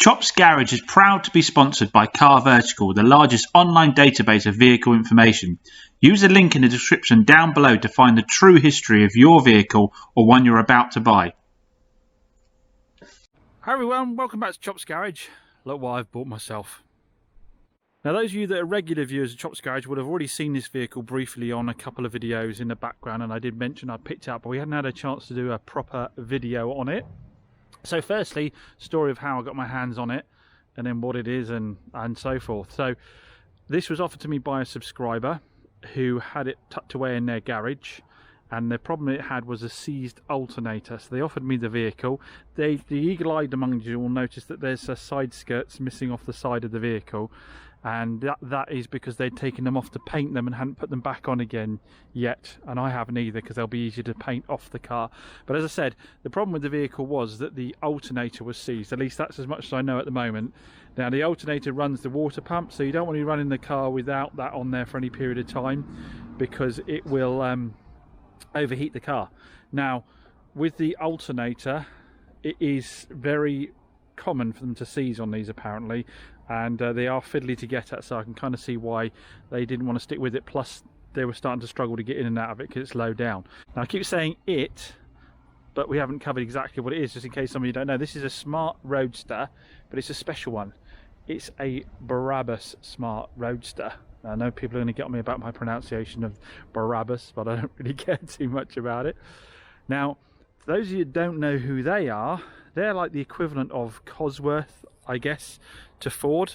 Chops Garage is proud to be sponsored by Car Vertical, the largest online database of vehicle information. Use the link in the description down below to find the true history of your vehicle or one you're about to buy. Hi everyone, welcome back to Chops Garage. Look what I've bought myself. Now those of you that are regular viewers of Chops Garage would have already seen this vehicle briefly on a couple of videos in the background, and I did mention I picked it up, but we hadn't had a chance to do a proper video on it. So firstly, story of how I got my hands on it, and then what it is and so forth. So this was offered to me by a subscriber who had it tucked away in their garage, and the problem it had was a seized alternator. So they offered me the vehicle. The eagle-eyed among you will notice that there's side skirts missing off the side of the vehicle, and that is because they'd taken them off to paint them and hadn't put them back on again yet, and I haven't either because they'll be easier to paint off the car. But as I said, the problem with the vehicle was that the alternator was seized. At least that's as much as I know at the moment. Now the alternator runs the water pump, so you don't want to be running the car without that on there for any period of time, because it will overheat the car. Now with the alternator, it is very common for them to seize on these apparently, and they are fiddly to get at, so I can kind of see why they didn't want to stick with it. Plus they were starting to struggle to get in and out of it because it's low down. Now I keep saying it, but we haven't covered exactly what it is, just in case some of you don't know. This is a Smart Roadster, but it's a special one. It's a Brabus Smart Roadster. I know people are going to get on me about my pronunciation of Brabus, but I don't really care too much about it. Now, for those of you who don't know who they are, they're like the equivalent of Cosworth, I guess, to Ford.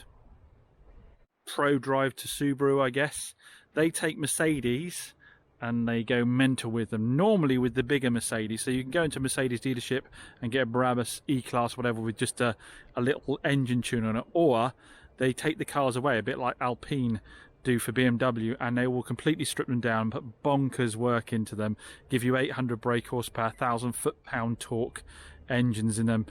ProDrive to Subaru, I guess. They take Mercedes and they go mental with them, normally with the bigger Mercedes. So you can go into a Mercedes dealership and get a Brabus E-Class, whatever, with just a little engine tune on it, or they take the cars away, a bit like Alpine do for BMW, and they will completely strip them down, put bonkers work into them, give you 800 brake horsepower, 1,000 foot-pound torque engines in them.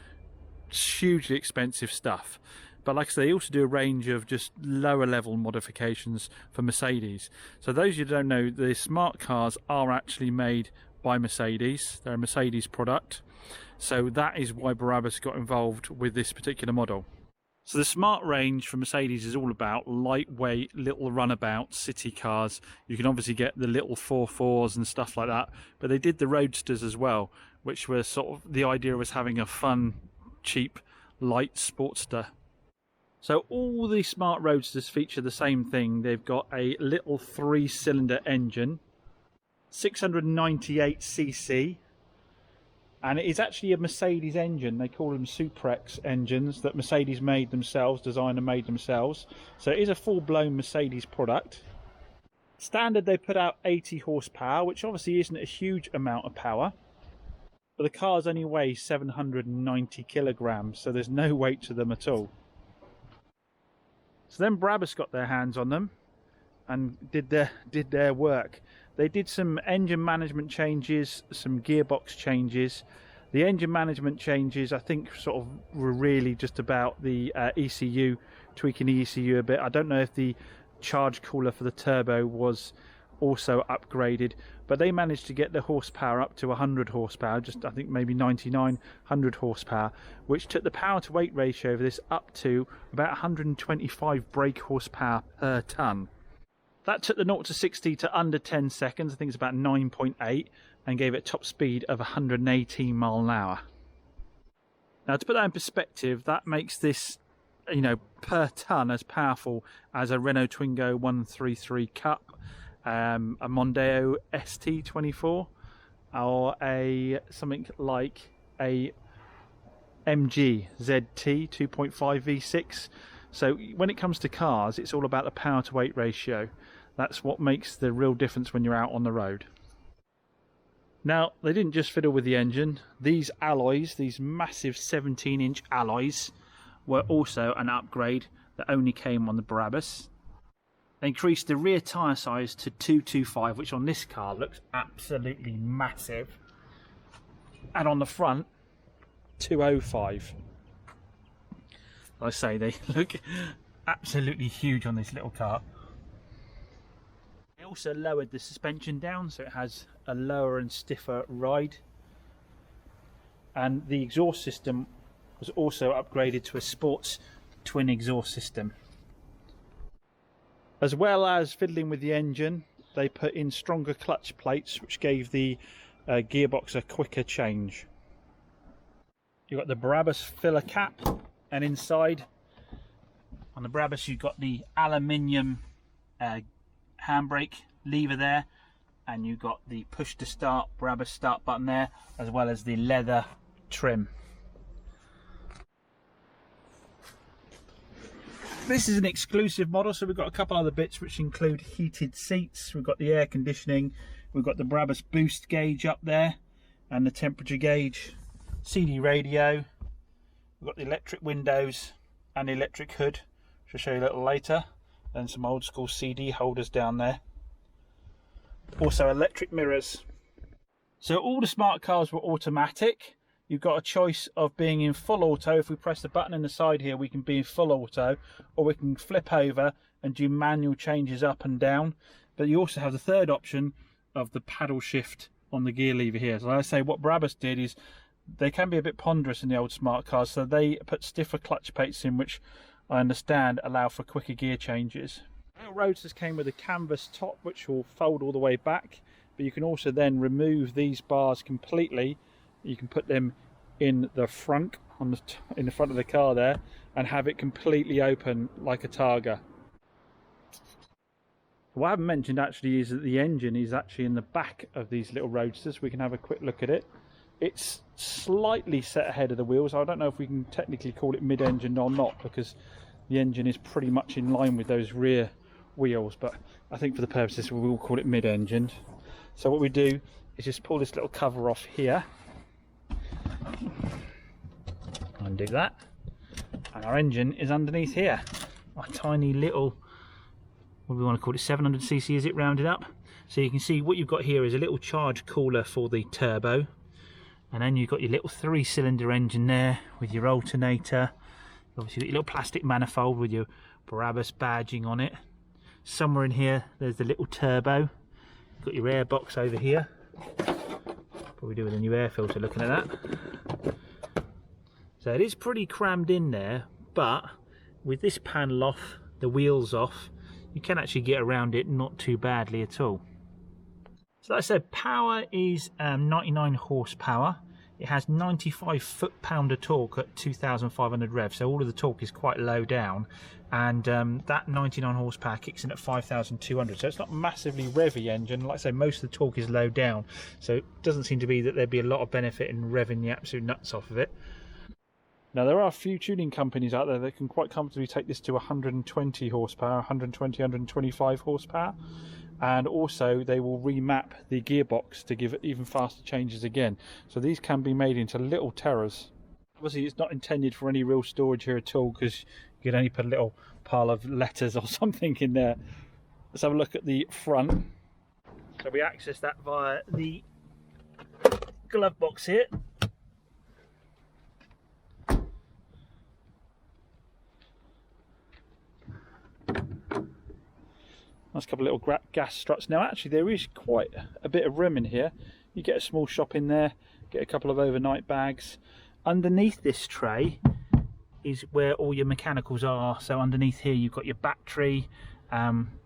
Hugely expensive stuff. But like I say, they also do a range of just lower level modifications for Mercedes. So those of you who don't know, the smart cars are actually made by Mercedes. They're a Mercedes product. So that is why Brabus got involved with this particular model. So the Smart range from Mercedes is all about lightweight little runabout city cars. You can obviously get the little 4.4s and stuff like that, but they did the Roadsters as well, which was sort of, the idea was having a fun, cheap, light Sportster. So all the Smart Roadsters feature the same thing. They've got a little 3-cylinder engine, 698cc, and it is actually a Mercedes engine. They call them Suprex engines that Mercedes made themselves, designed and made themselves. So it is a full-blown Mercedes product. Standard, they put out 80 horsepower, which obviously isn't a huge amount of power. But the cars only weigh 790 kilograms, so there's no weight to them at all. So then Brabus got their hands on them and did their work. They did some engine management changes, some gearbox changes. The engine management changes, I think, sort of were really just about the ECU, tweaking the ECU a bit. I don't know if the charge cooler for the turbo was also upgraded, but they managed to get the horsepower up to 100 horsepower, just I think maybe 99, 100 horsepower, which took the power to weight ratio of this up to about 125 brake horsepower per tonne. That took the 0 to 60 to under 10 seconds, I think it's about 9.8, and gave it top speed of 118 mile an hour. Now to put that in perspective, that makes this, you know, per tonne as powerful as a Renault Twingo 133 Cup, a Mondeo ST24, or something like a MG ZT 2.5 V6. So when it comes to cars, it's all about the power to weight ratio. That's what makes the real difference when you're out on the road. Now, they didn't just fiddle with the engine. These alloys, these massive 17-inch alloys, were also an upgrade that only came on the Brabus. They increased the rear tyre size to 225, which on this car looks absolutely massive. And on the front, 205. Like I say, they look absolutely huge on this little car. They also lowered the suspension down, so it has a lower and stiffer ride. And the exhaust system was also upgraded to a sports twin exhaust system. As well as fiddling with the engine, they put in stronger clutch plates, which gave the gearbox a quicker change. You've got the Brabus filler cap, and inside on the Brabus you've got the aluminium handbrake lever there, and you've got the push to start Brabus start button there, as well as the leather trim. This is an exclusive model, so we've got a couple other bits which include heated seats, we've got the air conditioning, we've got the Brabus boost gauge up there and the temperature gauge, CD radio, we've got the electric windows and the electric hood, which I'll show you a little later, and some old school CD holders down there. Also electric mirrors. So all the smart cars were automatic. You've got a choice of being in full auto. If we press the button in the side here, we can be in full auto, or we can flip over and do manual changes up and down. But you also have the third option of the paddle shift on the gear lever here. So like I say, what Brabus did is they can be a bit ponderous in the old smart cars, so they put stiffer clutch plates in, which I understand allow for quicker gear changes. The Roadsters came with a canvas top which will fold all the way back, but you can also then remove these bars completely. You can put them in the front, in the front of the car there, and have it completely open like a Targa. What I haven't mentioned actually is that the engine is actually in the back of these little Roadsters. We can have a quick look at it. It's slightly set ahead of the wheels. I don't know if we can technically call it mid-engine or not, because the engine is pretty much in line with those rear wheels, but I think for the purposes we will call it mid-engined. So what we do is just pull this little cover off here, undo that, and our engine is underneath here. A tiny little, what do we want to call it, 700cc, is it rounded up? So you can see what you've got here is a little charge cooler for the turbo, and then you've got your little 3-cylinder engine there with your alternator. Obviously got your little plastic manifold with your Brabus badging on it. Somewhere in here there's the little turbo. You've got your air box over here. Probably do with a new air filter looking at that. So it is pretty crammed in there, but with this panel off, the wheels off, you can actually get around it not too badly at all. So like I said, power is 99 horsepower. It has 95 foot-pounder torque at 2,500 revs, so all of the torque is quite low down, and that 99 horsepower kicks in at 5,200, so it's not massively revvy engine. Like I say, most of the torque is low down, so it doesn't seem to be that there'd be a lot of benefit in revving the absolute nuts off of it. Now there are a few tuning companies out there that can quite comfortably take this to 120 horsepower, 120, 125 horsepower. And also they will remap the gearbox to give it even faster changes again. So these can be made into little terrors. Obviously it's not intended for any real storage here at all, because you can only put a little pile of letters or something in there. Let's have a look at the front. So we access that via the glove box here. Nice couple of little gas struts. Now actually there is quite a bit of room in here. You get a small shop in there, get a couple of overnight bags. Underneath this tray is where all your mechanicals are. So underneath here you've got your battery,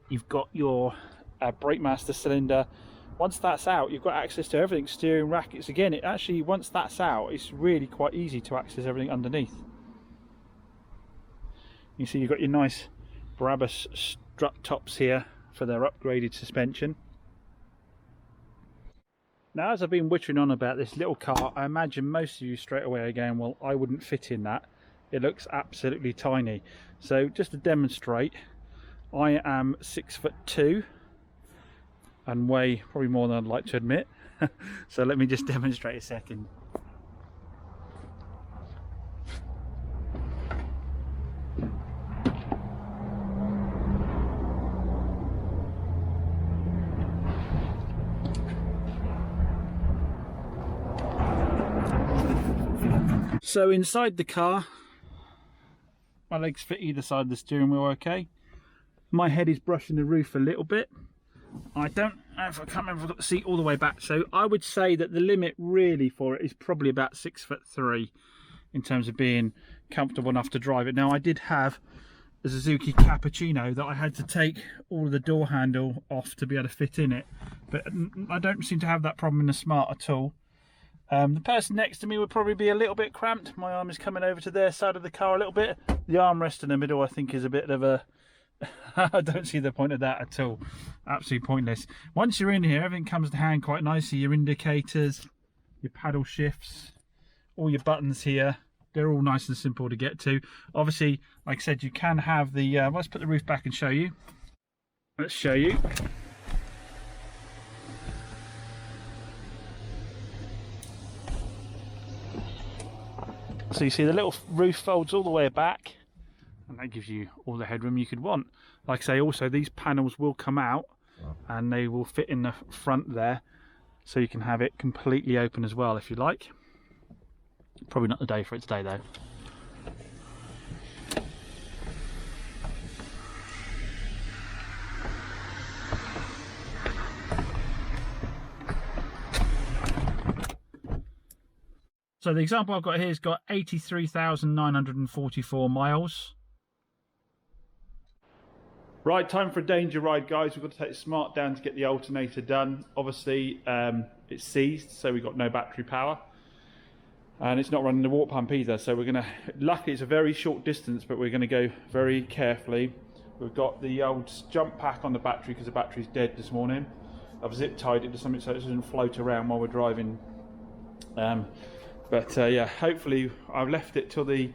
you've got your brake master cylinder. Once that's out, you've got access to everything, steering rackets. Again, it actually, once that's out, it's really quite easy to access everything underneath. You see you've got your nice Brabus strut tops here for their upgraded suspension. Now, as I've been wittering on about this little car, I imagine most of you straight away are going, well, I wouldn't fit in that. It looks absolutely tiny. So just to demonstrate, I am 6'2" and weigh probably more than I'd like to admit. So let me just demonstrate a second. So inside the car, my legs fit either side of the steering wheel okay. My head is brushing the roof a little bit. I can't remember if I've got the seat all the way back, so I would say that the limit really for it is probably about 6'3". in terms of being comfortable enough to drive it. Now I did have a Suzuki Cappuccino that I had to take all of the door handle off to be able to fit in it, but I don't seem to have that problem in the Smart at all. The person next to me would probably be a little bit cramped. My arm is coming over to their side of the car a little bit. The armrest in the middle I think is a bit of a I don't see the point of that at all. Absolutely pointless. Once you're in here, everything comes to hand quite nicely. Your indicators, your paddle shifts, all your buttons here, they're all nice and simple to get to. Obviously, like I said, you can have the let's put the roof back and show you. Let's show you. So you see the little roof folds all the way back, and that gives you all the headroom you could want. Like I say, also these panels will come out and they will fit in the front there, so you can have it completely open as well if you like. Probably not the day for it today though. So the example I've got here has got 83,944 miles. Right, time for a danger ride, guys. We've got to take the Smart down to get the alternator done. Obviously, it's seized, so we've got no battery power. And it's not running the water pump either, so we're gonna, luckily it's a very short distance, but we're gonna go very carefully. We've got the old jump pack on the battery because the battery's dead this morning. I've zip tied it to something so it doesn't float around while we're driving. Yeah, hopefully I've left it till the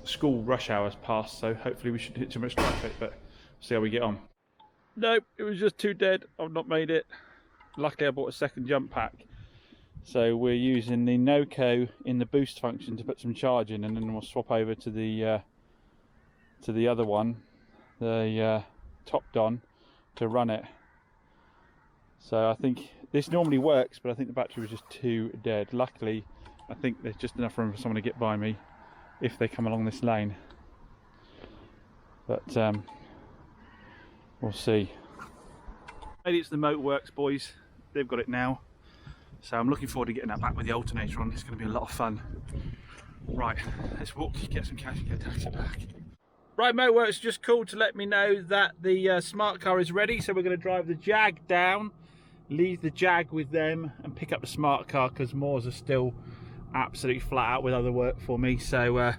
school rush hours pass, so hopefully we shouldn't hit too much traffic, but see how we get on. Nope, it was just too dead. I've not made it. Luckily I bought a second jump pack, so we're using the NOCO in the boost function to put some charge in, and then we'll swap over to the other one, the topped on, to run it. So I think this normally works, but I think the battery was just too dead. Luckily, I think there's just enough room for someone to get by me if they come along this lane. But we'll see. Maybe it's the Motorworks boys. They've got it now. So I'm looking forward to getting that back with the alternator on. It's going to be a lot of fun. Right, let's walk, get some cash and get down to the back. Right, Motorworks just called to let me know that the Smart car is ready. So we're going to drive the Jag down, leave the Jag with them and pick up the Smart car, because Moors are still absolutely flat out with other work for me. So and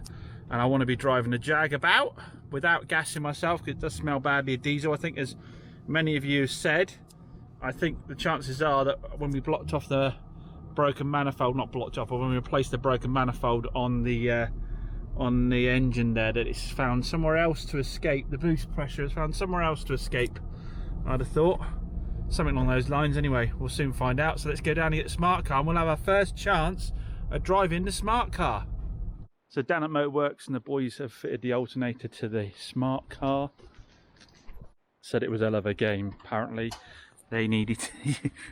I want to be driving the Jag about without gassing myself, because it does smell badly of diesel. I think, as many of you said, I think the chances are that when we blocked off the broken manifold, not blocked off, but when we replaced the broken manifold on the engine there, that it's found somewhere else to escape. The boost pressure has found somewhere else to escape, I'd have thought. Something along those lines. Anyway, we'll soon find out. So let's go down and get the Smart car, and we'll have our first chance at driving the Smart car. So down at Motorworks, and the boys have fitted the alternator to the Smart car. Said it was a hell of a game. Apparently they needed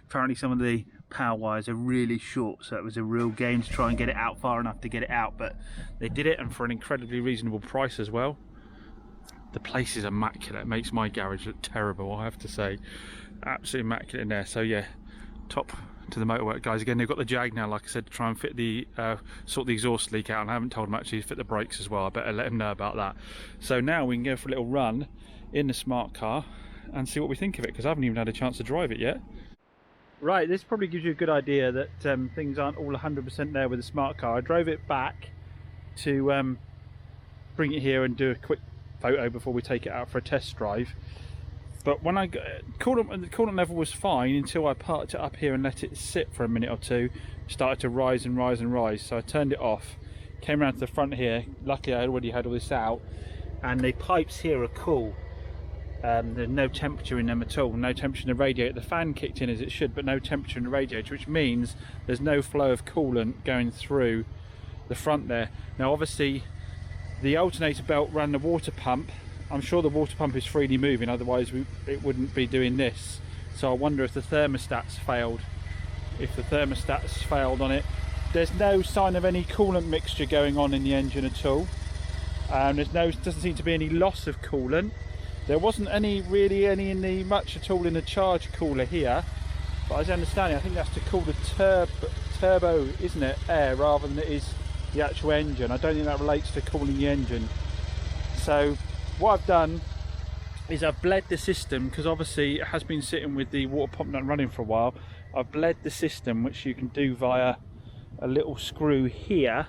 apparently some of the power wires are really short, so it was a real game to try and get it out far enough to get it out, but they did it, and for an incredibly reasonable price as well. The place is immaculate. It makes my garage look terrible, I have to say. Absolutely immaculate in there. So yeah, top to the Motorwork guys. Again, they've got the Jag now, like I said, to try and fit the sort the exhaust leak out, and I haven't told them actually to fit the brakes as well. I better let them know about that. So now we can go for a little run in the Smart car and see what we think of it, because I haven't even had a chance to drive it yet. Right, this probably gives you a good idea that things aren't all 100% there with the Smart car. I drove it back to bring it here and do a quick photo before we take it out for a test drive. But when the coolant level was fine until I parked it up here and let it sit for a minute or two. It started to rise and rise and rise, so I turned it off, came around to the front here. Luckily I already had all this out, and the pipes here are cool. There's no temperature in them at all, no temperature in the radiator. The fan kicked in as it should, but no temperature in the radiator, which means there's no flow of coolant going through the front there. Now obviously the alternator belt ran the water pump. I'm sure the water pump is freely moving, otherwise it wouldn't be doing this. So I wonder if the thermostat's failed. If the thermostat's failed on it. There's no sign of any coolant mixture going on in the engine at all. Doesn't seem to be any loss of coolant. There wasn't really any much at all in the charge cooler here, but as I understand it, I think that's to cool the turbo, isn't it, air, rather than it is the actual engine. I don't think that relates to cooling the engine. So what I've done is I've bled the system, because obviously it has been sitting with the water pump not running for a while. I've bled the system, which you can do via a little screw here,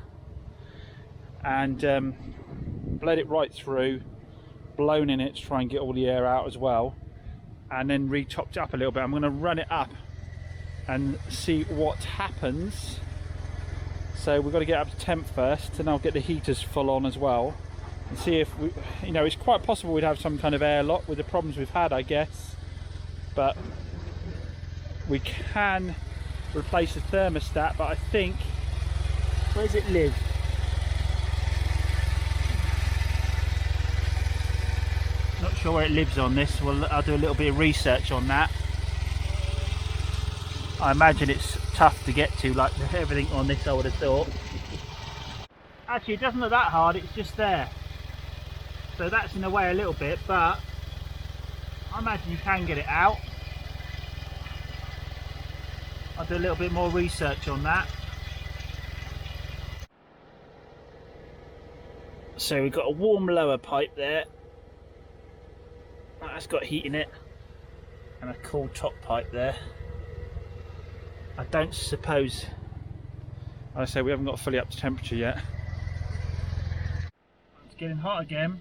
and bled it right through, blown in it to try and get all the air out as well, and then re-topped it up a little bit. I'm going to run it up and see what happens. So we've got to get up to temp first, and I'll get the heaters full on as well, and see if we, you know, it's quite possible we'd have some kind of airlock with the problems we've had, I guess, but we can replace the thermostat. But I think, where does it live? Not sure where it lives on this. Well, I'll do a little bit of research on that. I imagine it's tough to get to, like everything on this, I would have thought. Actually, it doesn't look that hard, it's just there. So that's in the way a little bit, but I imagine you can get it out. I'll do a little bit more research on that. So we've got a warm lower pipe there. That's got heat in it. And a cool top pipe there. I don't suppose, like I say, we haven't got fully up to temperature yet. It's getting hot again.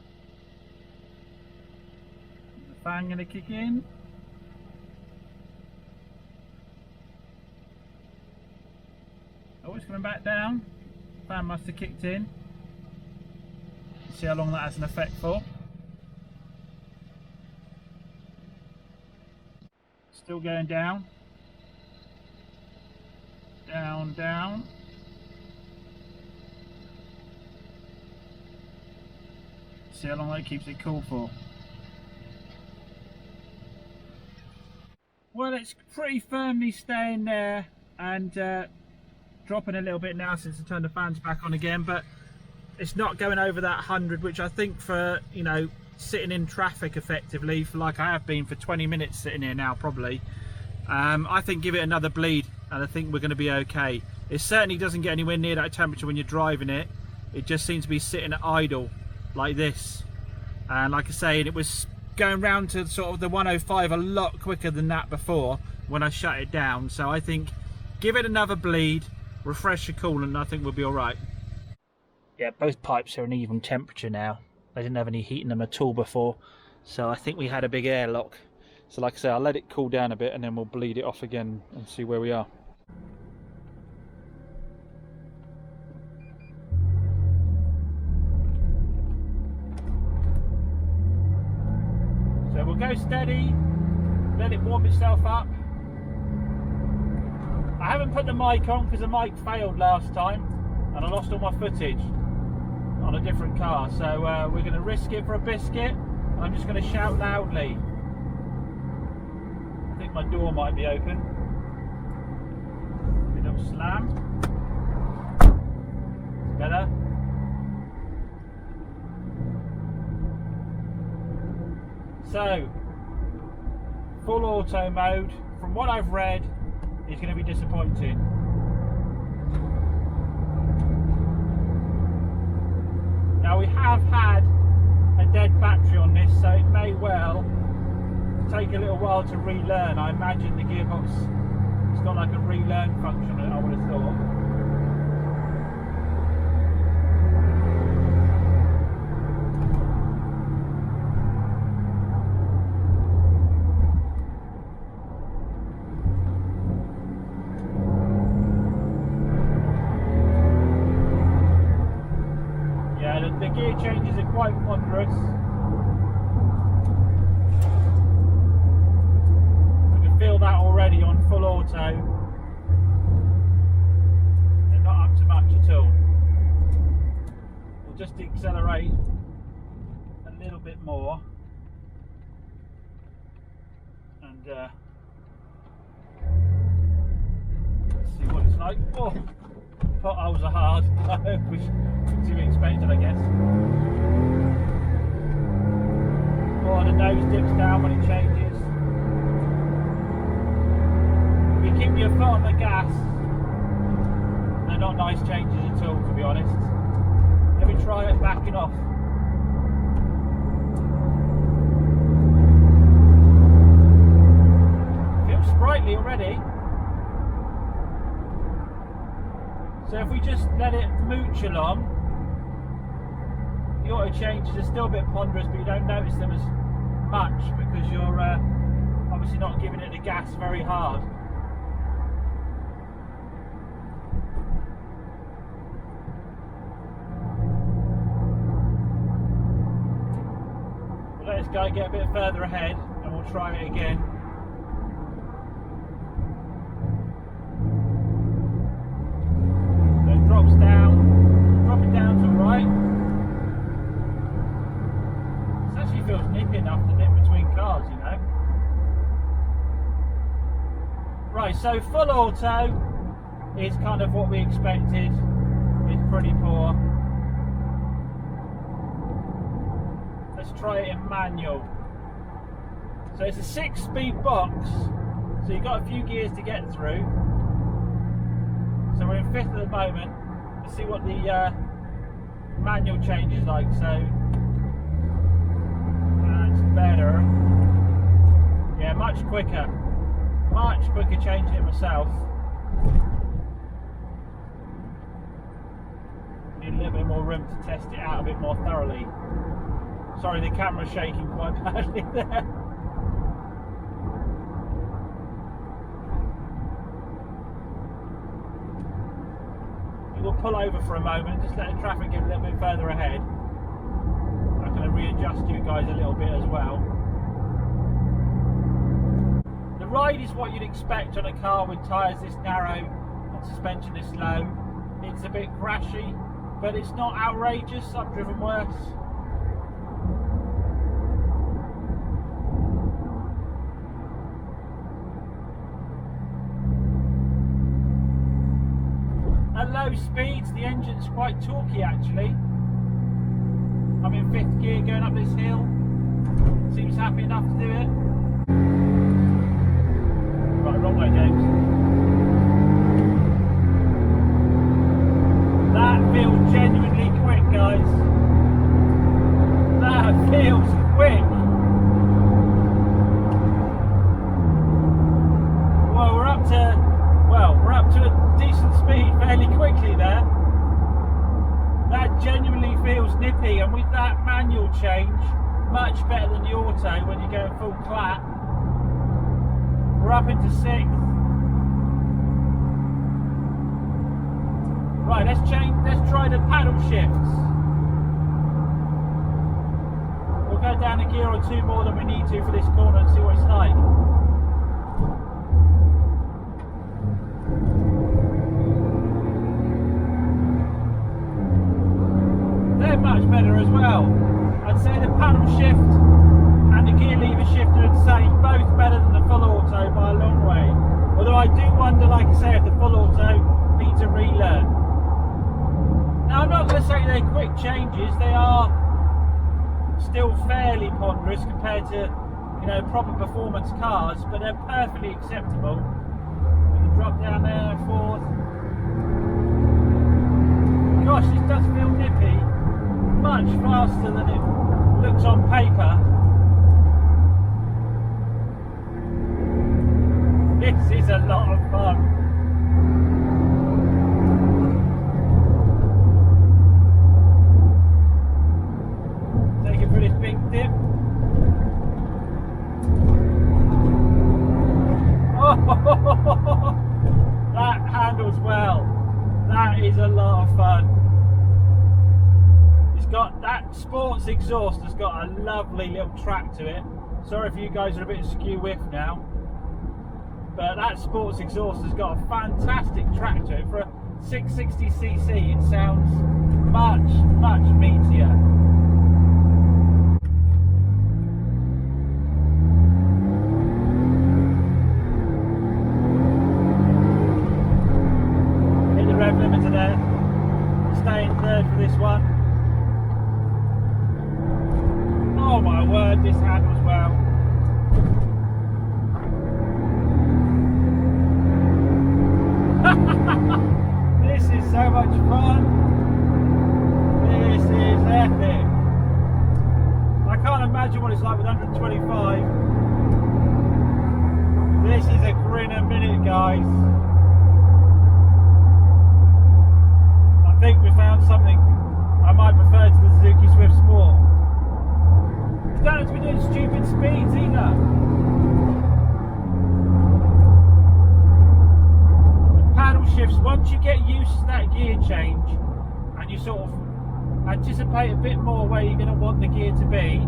Is the fan going to kick in? Oh, it's coming back down. Fan must have kicked in. See how long that has an effect for. Still going down. Down, down. See how long that keeps it cool for. Well, it's pretty firmly staying there, and dropping a little bit now since I turned the fans back on again, but it's not going over that 100, which I think, for, you know, sitting in traffic effectively, for like I have been for 20 minutes sitting here now probably, I think give it another bleed and I think we're going to be okay. It certainly doesn't get anywhere near that temperature when you're driving it. It just seems to be sitting at idle like this, and like I say, it was going round to sort of the 105 a lot quicker than that before when I shut it down. So I think give it another bleed, refresh the coolant, and I think we'll be alright. Yeah, both pipes are an even temperature now. They didn't have any heat in them at all before, so I think we had a big airlock. So like I say, I'll let it cool down a bit and then we'll bleed it off again and see where we are. So we'll go steady, let it warm itself up. I haven't put the mic on because the mic failed last time and I lost all my footage on a different car, so we're going to risk it for a biscuit, and I'm just going to shout loudly. I think my door might be open. Bit of slam. Better. So, full auto mode, from what I've read, is going to be disappointing. Now, we have had a dead battery on this, so it may well take a little while to relearn. I imagine the gearbox has got like a relearn function, I would have thought. The gear changes are quite ponderous. You can feel that already on full auto. They're not up to much at all. We'll just accelerate a little bit more, and let's see what it's like. Oh, potholes are hard, which is to be expected, I guess. Oh, the nose dips down when it changes. If you keep your foot on the gas and not nice changes at all, to be honest. Let me try it backing off. Feels sprightly already. So if we just let it mooch along, the auto changes are still a bit ponderous, but you don't notice them as much because you're obviously not giving it the gas very hard. We'll let this guy get a bit further ahead and we'll try it again. So it drops down, drop it down's alright. It actually feels nippy enough to nip between cars, you know. Right, so full auto is kind of what we expected. It's pretty poor. Let's try it in manual. So it's a 6-speed box, so you've got a few gears to get through. So we're in 5th at the moment. Let's see what the manual change is like. So that's better. Yeah, much quicker changing it myself. Need a little bit more room to test it out a bit more thoroughly. Sorry, the camera's shaking quite badly there. We'll pull over for a moment, just let the traffic get a little bit further ahead. I'm going to readjust you guys a little bit as well. The ride is what you'd expect on a car with tyres this narrow and suspension this low. It's a bit crashy, but it's not outrageous. I've driven worse. At low speeds, the engine's quite torquey actually. I'm in 5th gear going up this hill. Seems happy enough to do it. Right, wrong way, James. That feels genuinely quick, guys. That feels quick. Well, we're up to a decent speed fairly quickly there. That genuinely feels nippy, and with that manual change, much better than the auto when you're going full clap. We're up into 6th. Right, let's try the paddle shifts. We'll go down a gear or 2 more than we need to for this corner and see what it's like. They're much better as well. I'd say the paddle shift and the gear lever shift are the same, both better than the full auto by a long way. Although I do wonder, like I say, if the full auto needs a relearn. Now I'm not going to say they're quick changes, they are still fairly ponderous compared to, you know, proper performance cars, but they're perfectly acceptable. We can drop down there, 4th. Gosh, this does feel nippy. Much faster than it looks on paper. This is a lot of fun. Take it for this big dip. Oh, that handles well. That is a lot of fun. Got that sports exhaust has got a lovely little track to it. Sorry if you guys are a bit askew with now, but that sports exhaust has got a fantastic track to it. For a 660cc it sounds much meatier. Hit the rev limiter there. Stay in 3rd for this one. Oh my word, this handles well. This is so imagine what it's like with 125. This is a grin a minute, guys. I think we found something I might prefer to the Suzuki Swift Sport. You don't have to be doing stupid speeds either. The paddle shifts, once you get used to that gear change and you sort of anticipate a bit more where you're going to want the gear to be,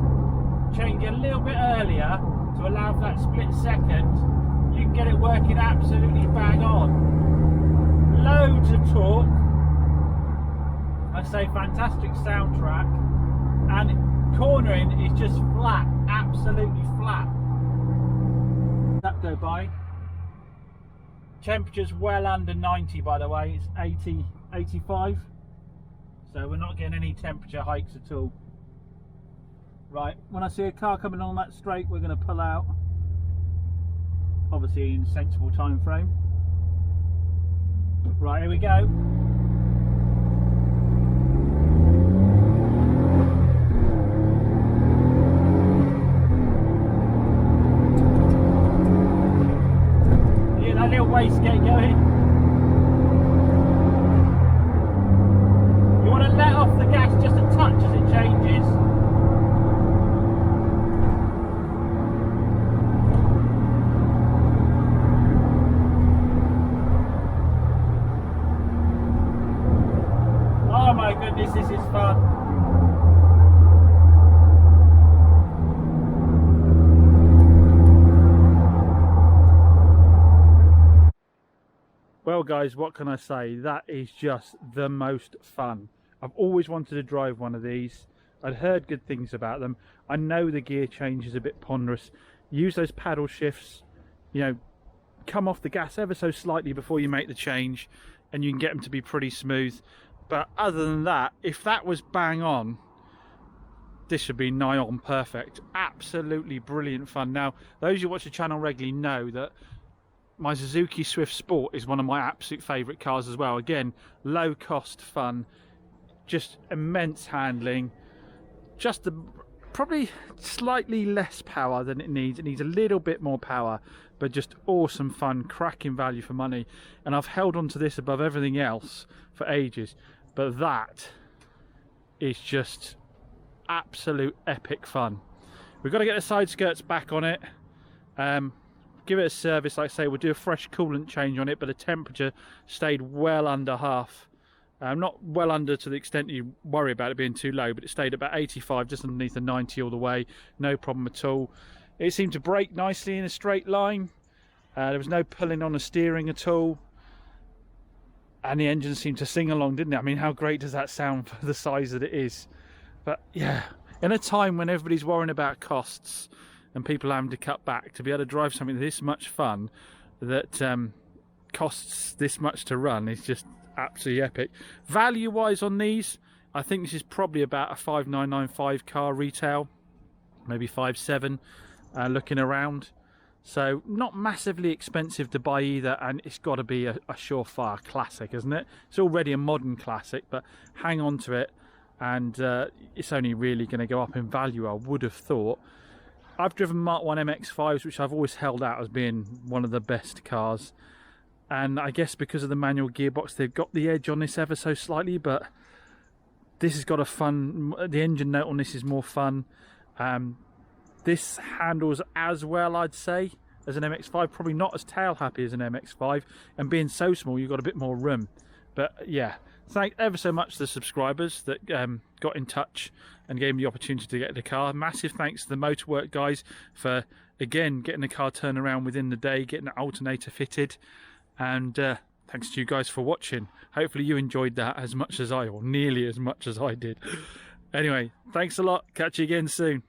change it a little bit earlier to allow for that split second, you can get it working absolutely bang on. Loads of torque, I say fantastic soundtrack, and cornering is just flat, absolutely flat. That go by. Temperature's well under 90, by the way, it's 80, 85. So we're not getting any temperature hikes at all. Right, when I see a car coming on that straight, we're going to pull out. Obviously in a sensible time frame. Right, here we go. Yeah, that little wastegate going. You want to let off the gas just a touch as it changes. Oh my goodness, this is fun. Well guys, what can I say? That is just the most fun. I've always wanted to drive one of these. I'd heard good things about them. I know the gear change is a bit ponderous. Use those paddle shifts, you know, come off the gas ever so slightly before you make the change and you can get them to be pretty smooth. But other than that, if that was bang on, this should be nigh on perfect. Absolutely brilliant fun. Now, those who watch the channel regularly know that my Suzuki Swift Sport is one of my absolute favourite cars as well. Again, low cost fun, just immense handling, just the probably slightly less power than it needs. It needs a little bit more power, but just awesome fun, cracking value for money. And I've held on to this above everything else for ages, but that is just absolute epic fun. We've got to get the side skirts back on it, give it a service. Like I say, we'll do a fresh coolant change on it, but the temperature stayed well under half. Not well under to the extent you worry about it being too low, but it stayed about 85, just underneath the 90 all the way, no problem at all. It seemed to brake nicely in a straight line. There was no pulling on the steering at all, and the engine seemed to sing along, didn't it? I mean, how great does that sound for the size that it is? But yeah, in a time when everybody's worrying about costs and people having to cut back, to be able to drive something this much fun that costs this much to run is just absolutely epic. Value wise on these, I think this is probably about a 5,995 car retail, maybe 5,700 looking around. So not massively expensive to buy either, and it's got to be a surefire classic, isn't it? It's already a modern classic, but hang on to it, and it's only really going to go up in value, I would have thought. I've driven Mark 1 MX-5s, which I've always held out as being one of the best cars, and I guess because of the manual gearbox they've got the edge on this ever so slightly, but this has got a fun, the engine note on this is more fun. This handles as well, I'd say, as an MX-5. Probably not as tail happy as an MX-5, and being so small you've got a bit more room. But yeah, thank ever so much to the subscribers that got in touch and gave me the opportunity to get the car. Massive thanks to the Motorwork guys for, again, getting the car turned around within the day, getting the alternator fitted, and thanks to you guys for watching. Hopefully you enjoyed that as much as I, or nearly as much as I did. Anyway, thanks a lot. Catch you again soon.